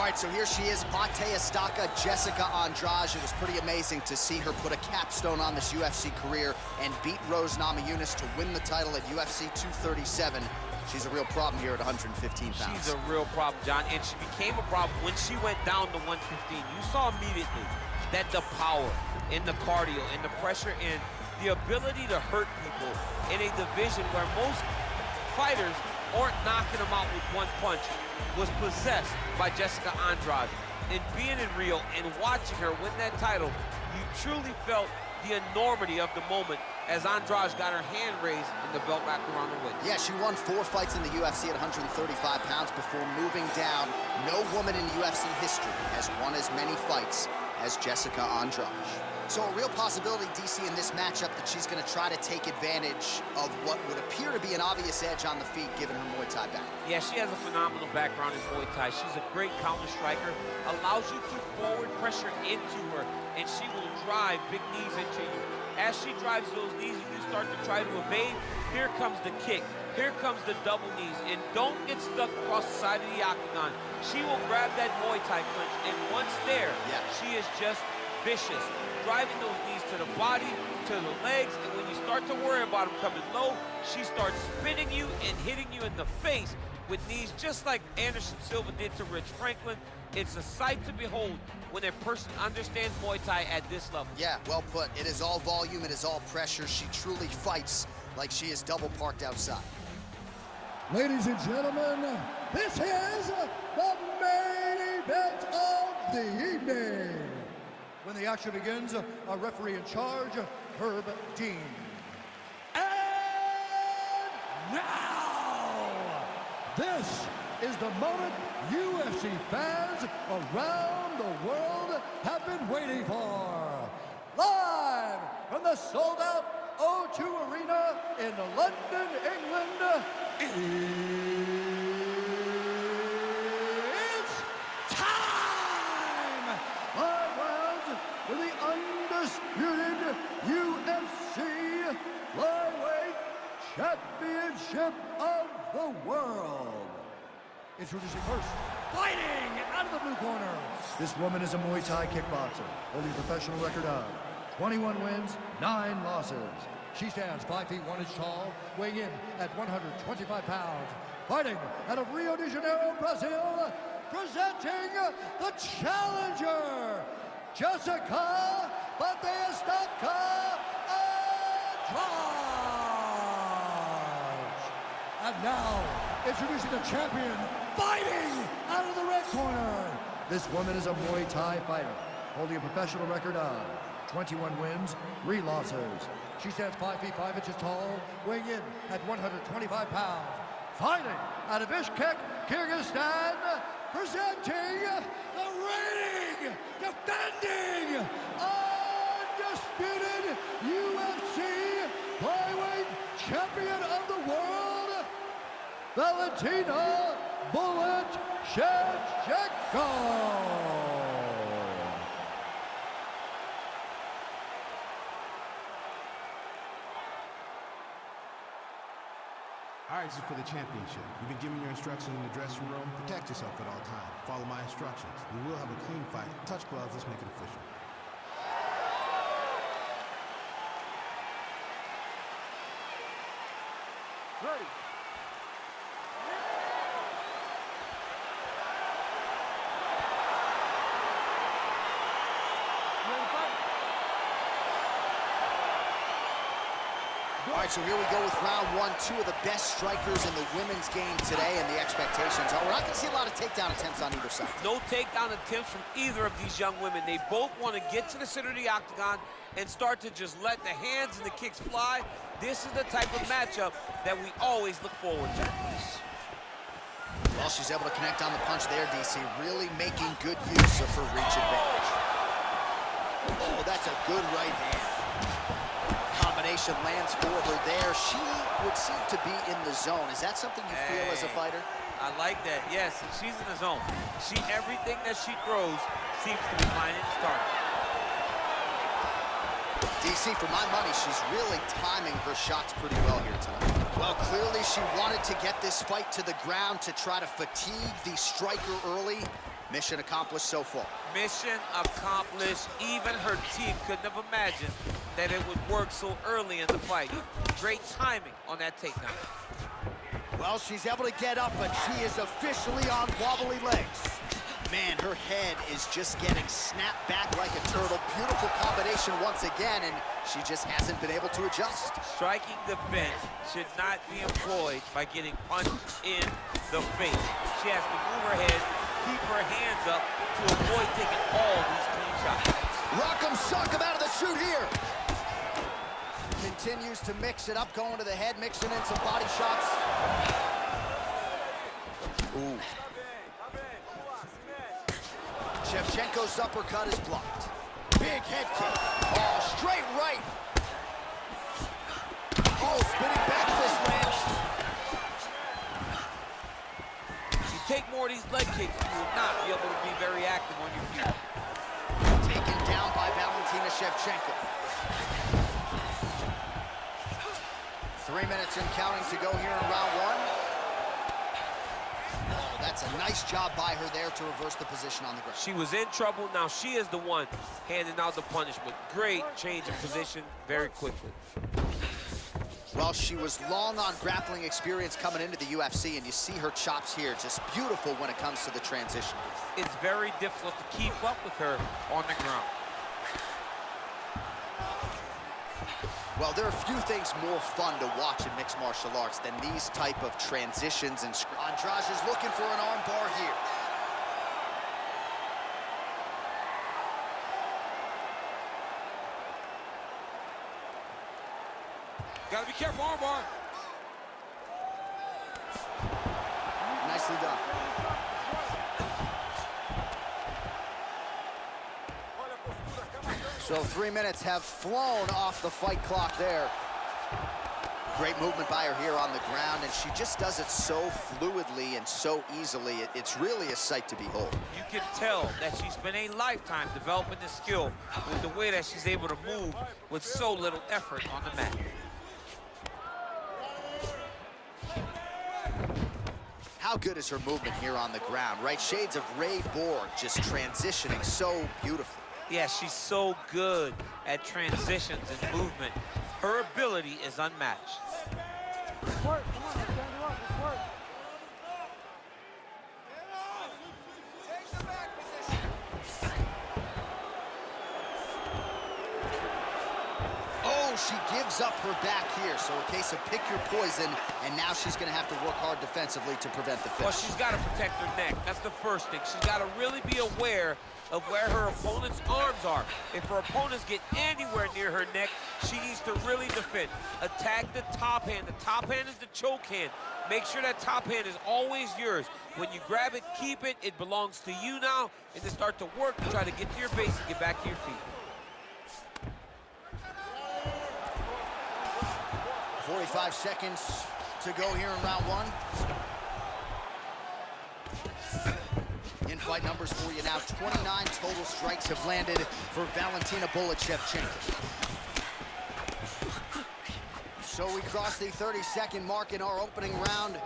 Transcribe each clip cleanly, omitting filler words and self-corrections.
right, so here she is, Pate Estaca, Jessica Andrade. It was pretty amazing to see her put a capstone on this UFC career and beat Rose Namajunas to win the title at UFC 237. She's a real problem here at 115 pounds. She's a real problem, John, and she became a problem when she went down to 115. You saw immediately that the power and the cardio and the pressure and the ability to hurt people in a division where most fighters aren't knocking them out with one punch was possessed by Jessica Andrade. And being in Rio and watching her win that title, you truly felt the enormity of the moment as Andrade got her hand raised and the belt back around the waist. Yeah, she won 4 fights in the UFC at 135 pounds before moving down. No woman in UFC history has won as many fights as Jessica Andrade. So a real possibility, DC, in this matchup that she's going to try to take advantage of what would appear to be an obvious edge on the feet given her Muay Thai background. Yeah, she has a phenomenal background in Muay Thai. She's a great counter striker, allows you to forward pressure into her, and she will drive big knees into you. As she drives those knees and you start to try to evade, here comes the kick. Here comes the double knees, and don't get stuck across the side of the octagon. She will grab that Muay Thai clinch, and once there, she is just vicious, driving those knees to the body, to the legs, and when you start to worry about them coming low, she starts spinning you and hitting you in the face with knees just like Anderson Silva did to Rich Franklin. It's a sight to behold when a person understands Muay Thai at this level. Yeah, well put. It is all volume, it is all pressure. She truly fights like she is double parked outside. Ladies and gentlemen, this is the main event of the evening. When the action begins, our referee in charge, Herb Dean. And now, this is the moment UFC fans around the world have been waiting for. Live from the sold-out O2 Arena in London, England, it's time! 5 rounds for the undisputed UFC Flyweight Championship of the world. Introducing first, fighting out of the blue corner. This woman is a Muay Thai kickboxer, holding a professional record of 21 wins, 9 losses. She stands 5 feet 1 inch tall, weighing in at 125 pounds. Fighting out of Rio de Janeiro, Brazil, presenting the challenger, Jessica Estaca Andrade. And now, introducing the champion, fighting out of the red corner. This woman is a Muay Thai fighter, holding a professional record of 21 wins, 3 losses. She stands 5 feet 5 inches tall, weighing in at 125 pounds. Fighting out of Bishkek, Kyrgyzstan, presenting the reigning, defending, undisputed UFC Flyweight Champion of the World, Valentina Bullet Shevchenko. All right, this is for the championship. You've been given your instructions in the dressing room. Protect yourself at all times. Follow my instructions. We will have a clean fight. Touch gloves. Let's make it official. Ready. All right, so here we go with round 1. 2 of the best strikers in the women's game today, and the expectations are we're not going to see a lot of takedown attempts on either side. No takedown attempts from either of these young women. They both want to get to the center of the octagon and start to just let the hands and the kicks fly. This is the type of matchup that we always look forward to. Well, she's able to connect on the punch there, DC, really making good use of her reach advantage. Oh, that's a good right hand. Combination lands for her there. She would seem to be in the zone. Is that something you feel as a fighter? I like that, yes. She's in the zone. Everything that she throws seems to be finding its target. DC, for my money, she's really timing her shots pretty well here tonight. Well, clearly she wanted to get this fight to the ground to try to fatigue the striker early. Mission accomplished so far. Mission accomplished. Even her team couldn't have imagined that it would work so early in the fight. Great timing on that takedown. Well, she's able to get up, but she is officially on wobbly legs. Man, her head is just getting snapped back like a turtle. Beautiful combination once again, and she just hasn't been able to adjust. Striking defense should not be employed by getting punched in the face. She has to move her head, keep her hands up to avoid taking all these clean shots. Rock 'em, sock 'em out of the chute here. Continues to mix it up, going to the head, mixing in some body shots. Ooh. Shevchenko's uppercut is blocked. Big head kick. Oh, straight right. Oh, spinning back fist lands. You take more of these leg kicks, you will not be able to be very active on your feet. Taken down by Valentina Shevchenko. 3 minutes and counting to go here in round one. Oh, that's a nice job by her there to reverse the position on the ground. She was in trouble. Now she is the one handing out the punishment. Great change of position very quickly. Well, she was long on grappling experience coming into the UFC, and you see her chops here, just beautiful when it comes to the transition. It's very difficult to keep up with her on the ground. Well, there are few things more fun to watch in mixed martial arts than these type of transitions and Andrade is looking for an arm bar here. Gotta be careful, arm bar. Nicely done. So 3 minutes have flown off the fight clock there. Great movement by her here on the ground, and she just does it so fluidly and so easily. It's really a sight to behold. You can tell that she spent a lifetime developing this skill with the way that she's able to move with so little effort on the mat. How good is her movement here on the ground, right? Shades of Ray Borg, just transitioning so beautifully. Yeah, she's so good at transitions and movement. Her ability is unmatched. Work, come on, stand her up, let's work. Oh, she gives up her back here. So a case of pick your poison, and now she's going to have to work hard defensively to prevent the finish. Well, she's got to protect her neck. That's the first thing. She's got to really be aware of where her opponent's arms are. If her opponents get anywhere near her neck, she needs to really defend. Attack the top hand. The top hand is the choke hand. Make sure that top hand is always yours. When you grab it, keep it. It belongs to you now. And then start to work to try to get to your base and get back to your feet. 45 seconds to go here in round one. In-fight numbers for you now. 29 total strikes have landed for Valentina Bullet Shevchenko. So we cross the 30-second mark in our opening round.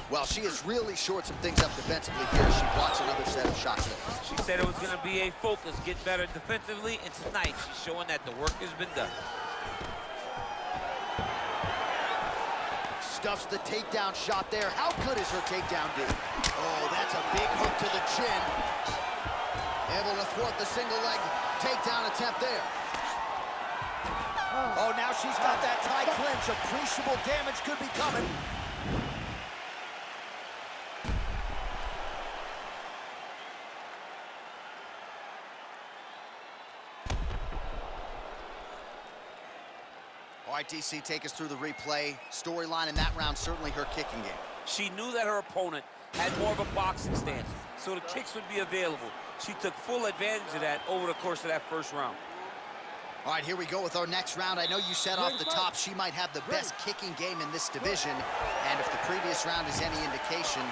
Well, she has really shored some things up defensively here. She blocks another set of shots there. She said it was going to be a focus, get better defensively, and tonight she's showing that the work has been done. Stuffs the takedown shot there. How good is her takedown, dude? Oh, that's a big hook to the chin. Able to thwart the single leg takedown attempt there. Oh, now she's got that tie clinch. Appreciable damage could be coming. All right, DC, take us through the replay. Storyline in that round, certainly her kicking game. She knew that her opponent had more of a boxing stance, so the kicks would be available. She took full advantage of that over the course of that first round. All right, here we go with our next round. I know you said off the top she might have the best kicking game in this division, and if the previous round is any indication,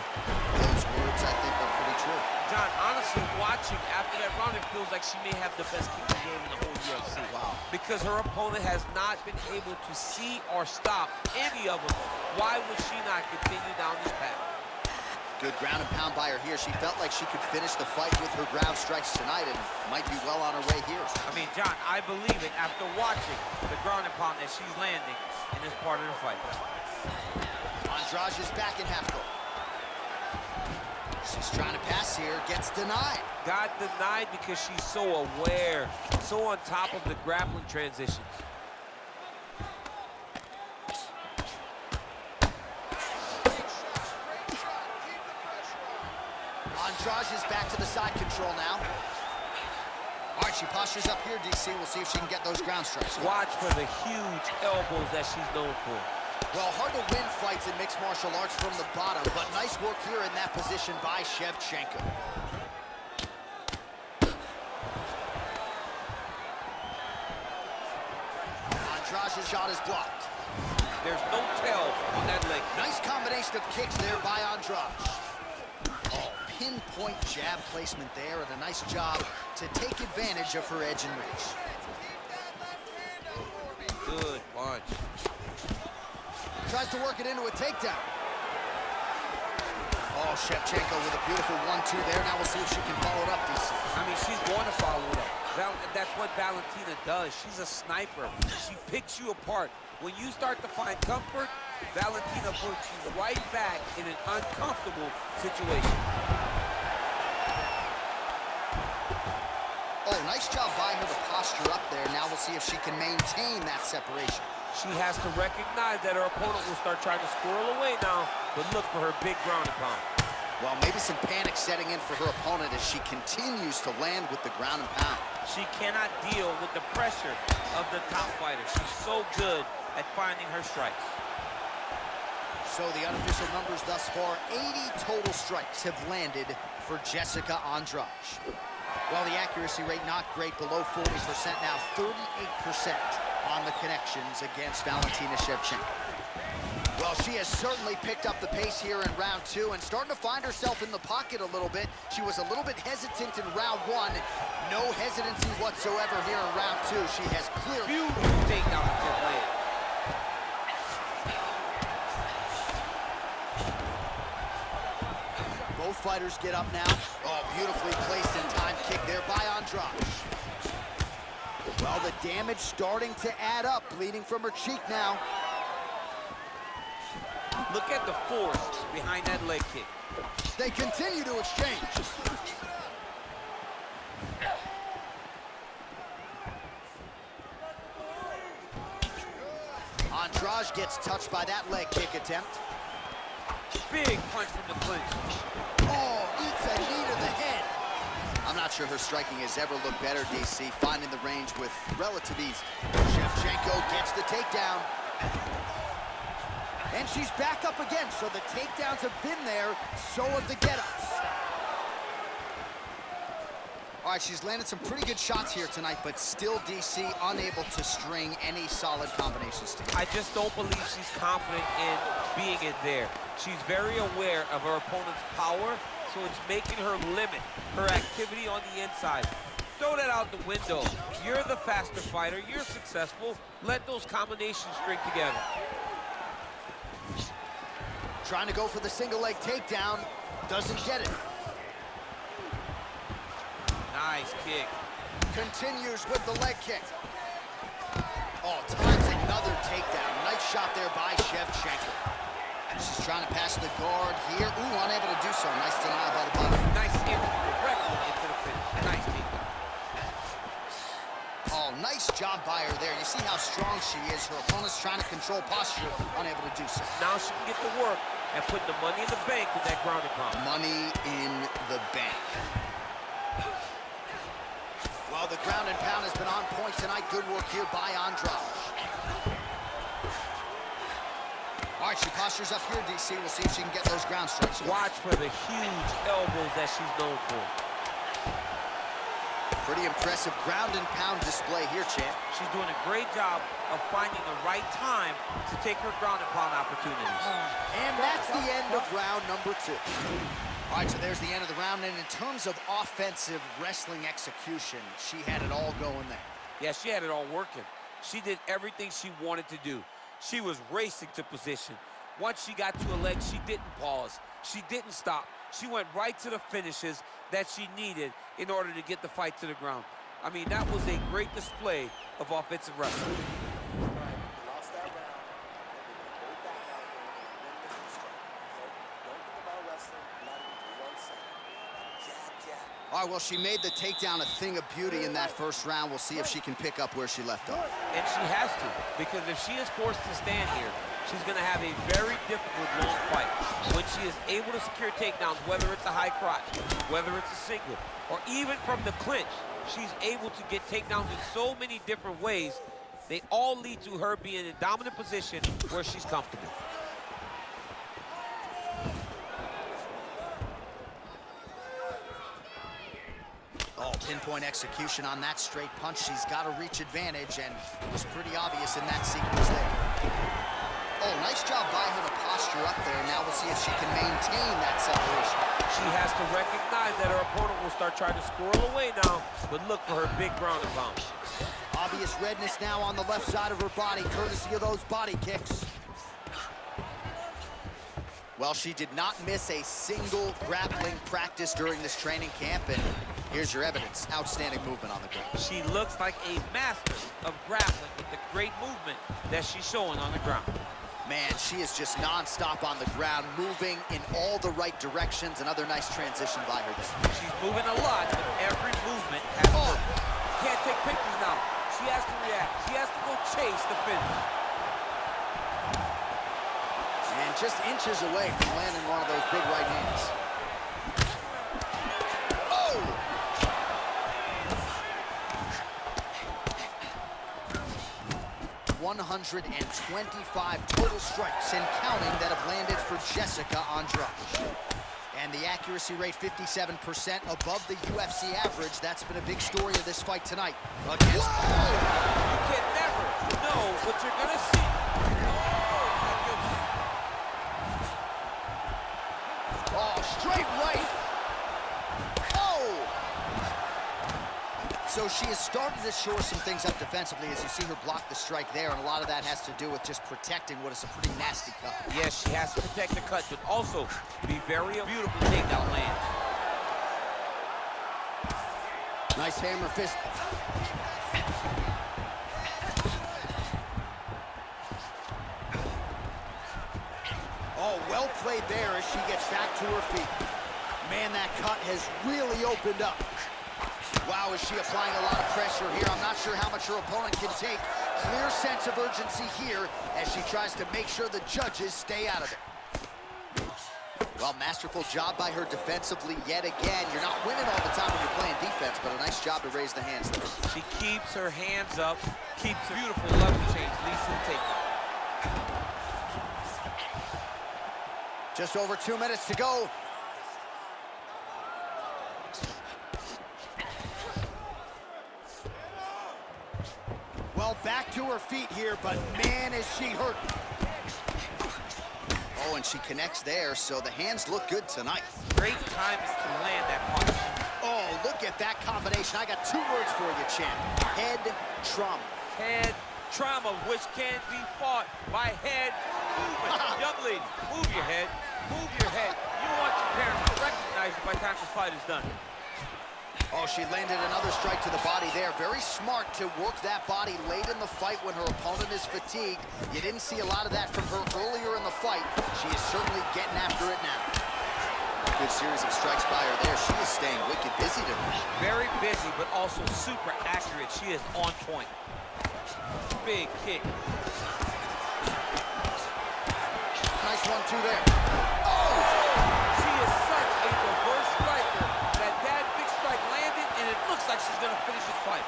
those words, I think, are pretty true. John, honestly, watching after that round, it feels like she may have the best kicking game in the whole UFC. Wow. Because her opponent has not been able to see or stop any of them. Why would she not continue down this path? Good ground and pound by her here. She felt like she could finish the fight with her ground strikes tonight and might be well on her way here. I mean, John, I believe it after watching the ground and pound that she's landing in this part of the fight. Andrade is back in half guard. She's trying to pass here, gets denied. Got denied because she's so aware, so on top of the grappling transitions. Andrade is back to the side control now. All right, she postures up here, DC. We'll see if she can get those ground strikes. Watch for the huge elbows that she's known for. Well, hard to win fights in mixed martial arts from the bottom, but nice work here in that position by Shevchenko. Andrade's shot is blocked. There's no tell on that leg. Nice combination of kicks there by Andrade. Oh, pinpoint jab placement there, and a nice job to take advantage of her edge and reach. Good punch. Tries to work it into a takedown. Oh, Shevchenko with a beautiful 1-2 there. Now we'll see if she can follow it up, DC. I mean, she's going to follow it up. That's what Valentina does. She's a sniper. She picks you apart. When you start to find comfort, Valentina puts you right back in an uncomfortable situation. Oh, nice job by her to posture up there. Now we'll see if she can maintain that separation. She has to recognize that her opponent will start trying to squirrel away now, but look for her big ground and pound. Well, maybe some panic setting in for her opponent as she continues to land with the ground and pound. She cannot deal with the pressure of the top fighter. She's so good at finding her strikes. So the unofficial numbers thus far, 80 total strikes have landed for Jessica Andrade. While the accuracy rate not great, below 40%, now 38% on the connections against Valentina Shevchenko. Well, she has certainly picked up the pace here in round 2 and starting to find herself in the pocket a little bit. She was a little bit hesitant in round 1. No hesitancy whatsoever here in round 2. She has clearly... Huge takedown attempt later. Both fighters get up now. Oh, beautifully placed in time kick there by Andrade. Well, the damage starting to add up, bleeding from her cheek now. Look at the force behind that leg kick. They continue to exchange. Andrade gets touched by that leg kick attempt. Big punch from the clinch. Oh, eats a knee to the head. I'm not sure her striking has ever looked better, DC, finding the range with relative ease. Shevchenko gets the takedown. And she's back up again, so the takedowns have been there, so have the get-ups. All right, she's landed some pretty good shots here tonight, but still, DC, unable to string any solid combinations together. I just don't believe she's confident in being in there. She's very aware of her opponent's power, so it's making her limit her activity on the inside. Throw that out the window. You're the faster fighter. You're successful. Let those combinations string together. Trying to go for the single leg takedown, doesn't get it. Nice kick. Continues with the leg kick. Oh, times another takedown. Nice shot there by Shevchenko. She's trying to pass the guard here. Ooh, unable to do so. Nice denial by the bottom. Nice hit directly into the finish. Nice takedown. Oh, nice job by her there. You see how strong she is. Her opponent's trying to control posture, unable to do so. Now she can get to work and put the money in the bank with that ground and pound. Money in the bank. Well, the ground and pound has been on point tonight. Good work here by Andrade. All right, she postures up here, DC. We'll see if she can get those ground strikes. Watch for the huge elbows that she's known for. Pretty impressive ground and pound display here, champ. She's doing a great job of finding the right time to take her ground and pound opportunities. And that's the end of round number 2. All right, so there's the end of the round. And in terms of offensive wrestling execution, she had it all going there. Yeah, she had it all working. She did everything she wanted to do. She was racing to position, Once she got to her leg, she didn't pause. She didn't stop. She went right to the finishes that she needed in order to get the fight to the ground. I mean, that was a great display of offensive wrestling. Lost that round. Go back out there and win this strike. Don't think about wrestling, not even for 1 second. Jab, jab. All right, well, she made the takedown a thing of beauty in that first round. We'll see if she can pick up where she left off. And she has to, because if she is forced to stand here, she's going to have a very difficult long fight. When she is able to secure takedowns, whether it's a high crotch, whether it's a single, or even from the clinch, she's able to get takedowns in so many different ways. They all lead to her being in a dominant position where she's comfortable. Oh, pinpoint execution on that straight punch. She's got a reach advantage, and it was pretty obvious in that sequence there. Oh, nice job by her to posture up there. Now we'll see if she can maintain that separation. She has to recognize that her opponent will start trying to squirrel away now, but look for her big ground and pound. Obvious redness now on the left side of her body, courtesy of those body kicks. Well, she did not miss a single grappling practice during this training camp, and here's your evidence. Outstanding movement on the ground. She looks like a master of grappling with the great movement that she's showing on the ground. Man, she is just non-stop on the ground, moving in all the right directions. Another nice transition by her there. She's moving a lot, but every movement has purpose. Can't take pictures now. She has to react. She has to go chase the finish. And just inches away from landing one of those big right hands. Oh! 125 total strikes and counting that have landed for Jessica Andrade. And the accuracy rate 57% above the UFC average. That's been a big story of this fight tonight. Against You can never know what you're gonna see. Oh, straight right. Oh! So she has started to shore some things up defensively as you see her block the strike there, and a lot of that has to do with just protecting what is a pretty nasty cut. Yes, she has to protect the cut, but also be very beautiful takedown lands. Nice hammer fist. Oh, well played there as she gets back to her feet. Man, that cut has really opened up. Wow, is she applying a lot of pressure here? I'm not sure how much her opponent can take. Clear sense of urgency here as she tries to make sure the judges stay out of it. Well, masterful job by her defensively yet again. You're not winning all the time when you're playing defense, but a nice job to raise the hands there. She keeps her hands up, keeps her beautiful level change, leads to the takedown. Just over 2 minutes to go. Well, back to her feet here, but man, is she hurt. Oh, and she connects there, so the hands look good tonight. Great timing to land that punch. Oh, look at that combination. I got 2 words for you, champ. Head trauma. Head trauma, which can be fought by head movement. Young lady, move your head. Move your head. You want your parents to recognize you by the time this fight is done. Oh, she landed another strike to the body there. Very smart to work that body late in the fight when her opponent is fatigued. You didn't see a lot of that from her earlier in the fight. She is certainly getting after it now. Good series of strikes by her there. She is staying wicked busy tonight. Very busy, but also super accurate. She is on point. Big kick. Nice 1-2 there. Oh! She is such a diverse striker that big strike landed, and it looks like she's going to finish this fight.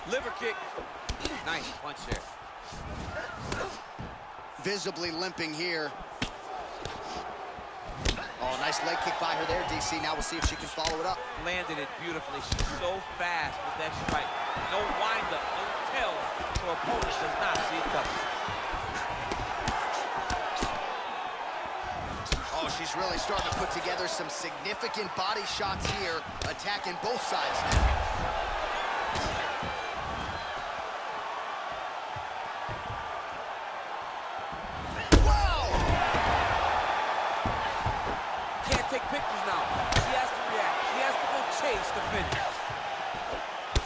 Liver kick. Nice punch there. Visibly limping here. Oh, nice leg kick by her there, DC. Now we'll see if she can follow it up. Landed it beautifully. She's so fast with that strike. No wind-up, no tail. Her opponent does not see it coming. Oh, she's really starting to put together some significant body shots here, attacking both sides now. chase the finish.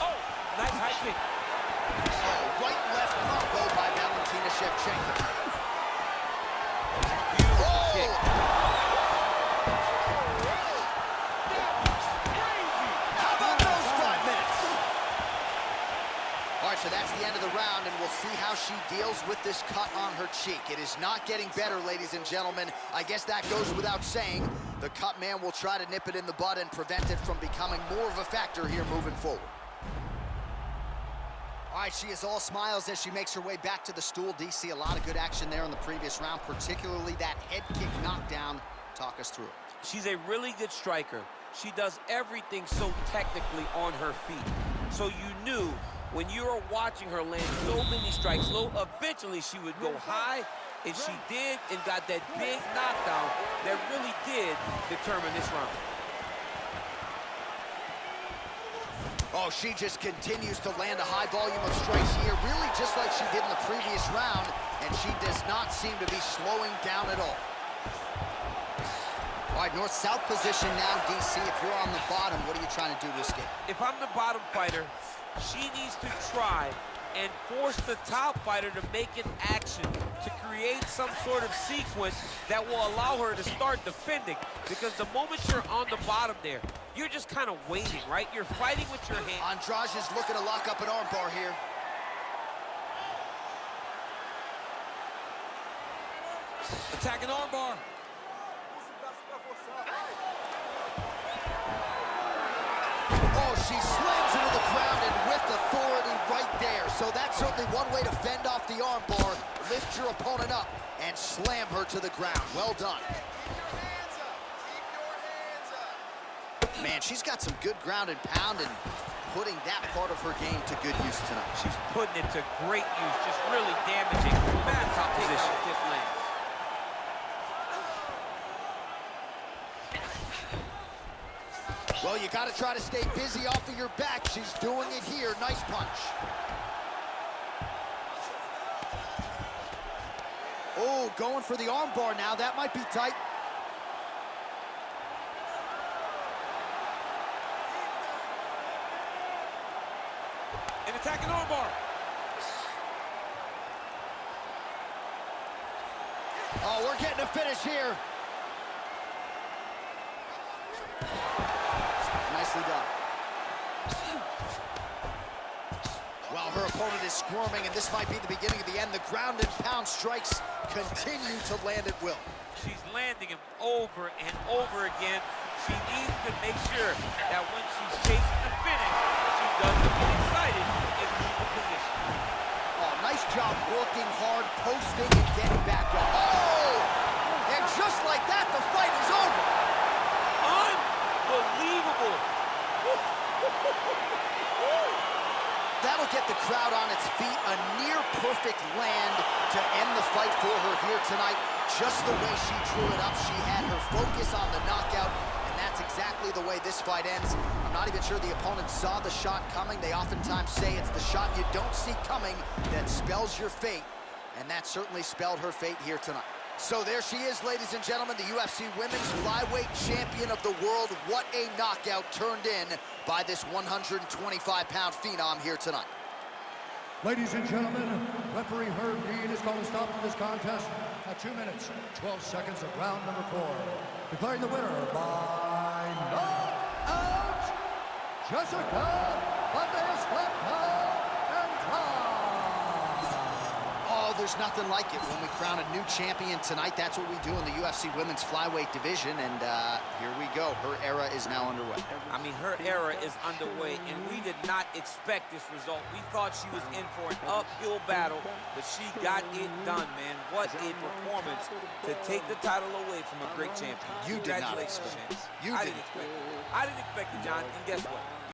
Oh, nice high kick. Oh, right left combo by Valentina Shevchenko. Beautiful kick. How about those 5 minutes? All right, so that's the end of the round, and we'll see how she deals with this cut on her cheek. It is not getting better, ladies and gentlemen. I guess that goes without saying. The cut man will try to nip it in the bud and prevent it from becoming more of a factor here moving forward. All right, she is all smiles as she makes her way back to the stool. DC, a lot of good action there in the previous round, particularly that head kick knockdown. Talk us through it. She's a really good striker. She does everything so technically on her feet. So you knew when you were watching her land so many strikes low, eventually she would go high, and she did, and got that big knockdown that really did determine this round. Oh, she just continues to land a high volume of strikes here, really just like she did in the previous round, and she does not seem to be slowing down at all. All right, north-south position now, DC. If you're on the bottom, what are you trying to do to escape? If I'm the bottom fighter, she needs to try and force the top fighter to make an action to create some sort of sequence that will allow her to start defending. Because the moment you're on the bottom there, you're just kind of waiting, right? You're fighting with your hand. Andrade is looking to lock up an armbar here. Attacking armbar. Oh, she slams into the ground and with authority right there. So that's certainly one way to fend off the armbar. Lift your opponent up and slam her to the ground. Well done. Man, she's got some good ground and pound and putting that part of her game to good use tonight. She's putting it to great use, just really damaging that top position. Well, you got to try to stay busy off of your back. She's doing it here. Nice punch. Oh, going for the armbar now. That might be tight. An attacking armbar. Oh, we're getting a finish here. Nicely done. Well, her opponent is squirming, and this might be the beginning of the end. The ground and pound strikes continue to land at will. She's landing him over and over again. She needs to make sure that when she's chasing the finish, she doesn't get excited and lose the position. Oh, nice job working hard, posting, and getting back up. Oh! And just like that, the fight is over. Unbelievable. That'll get the crowd on its feet. A near-perfect land to end the fight for her here tonight. Just the way she drew it up, she had her focus on the knockout, and that's exactly the way this fight ends. I'm not even sure the opponent saw the shot coming. They oftentimes say it's the shot you don't see coming that spells your fate, and that certainly spelled her fate here tonight. So there she is, ladies and gentlemen, the UFC Women's Flyweight Champion of the World. What a knockout turned in by this 125-pound phenom here tonight. Ladies and gentlemen, referee Herb Dean has called a stop to this contest at 2 minutes, 12 seconds of round number 4. Declaring the winner by knockout, Jessica there's nothing like it when we crown a new champion tonight. That's what we do in the UFC Women's Flyweight division, and here we go. Her era is now underway. I mean, her era is underway, and we did not expect this result. We thought she was in for an uphill battle, but she got it done, man. What a performance to take the title away from a great champion. You did not expect it. You didn't. I didn't expect it, John, and guess what?